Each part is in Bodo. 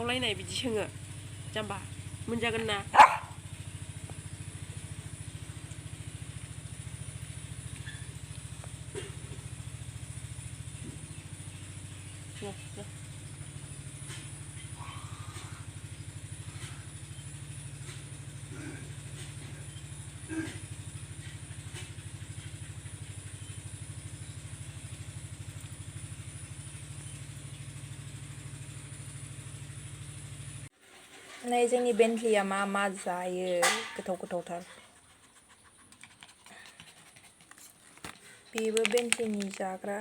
लायनाय बिदि सोङो जाम्बा मोनजागोन ना नै जोंनि बेन्टलिया मा जायो गोथावथार बेबो बेन्टलिनि जाग्रा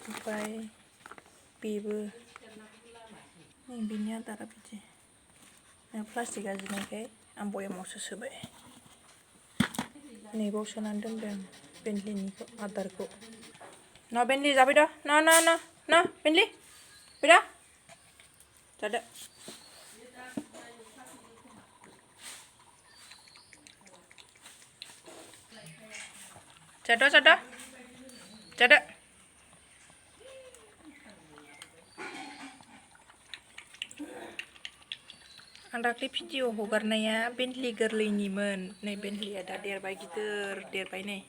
ओमफ्राय बेबो बिनि आदारा बिदि प्लास्टिकआ जिनायखाय आं बयामावसो सोबाय नैबाव सोनानै दोनदों बेन्टलिनिखौ आदारखौ न' बेन्टलि जाफैद' न' बेन्टलि फैद' जादो जादो आं दाख्लै भिडिअ हगारनाया बेन्टलि गोरलैनिमोन नै बेन्टलिया दा देरबाय गिदिर देरबाय नै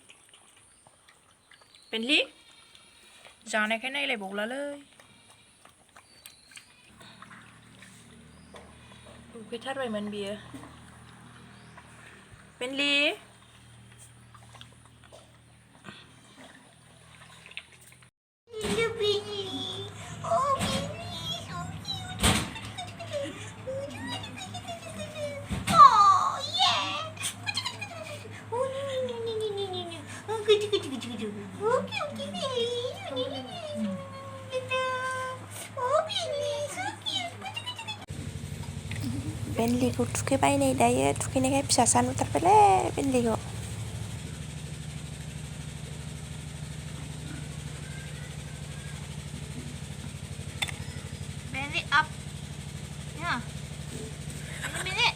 बेन्टलि जानायखाय नायलायबावलालै उखैथारबायमोन बियो बेन्टलि बेन्टलिखौ थुखैबाय नै दायो थुखैनायखाय फिसा नुथारबायलै बेन्टलिखौ Benny up. Yeah. Benny.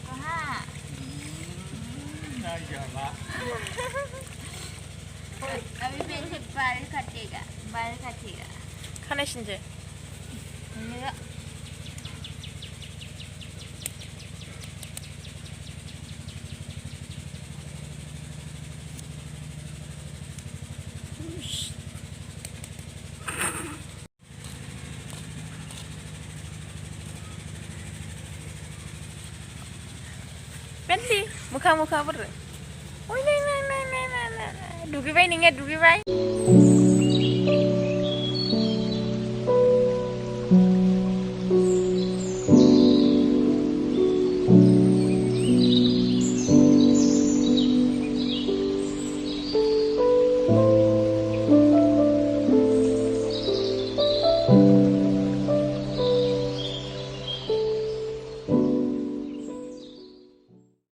Kuha. Abi Benny bal kattega. खानाय सिनसै Enggak. बेन्टलि मोखां बोरो दुगैबाय नोङो दुगैबाय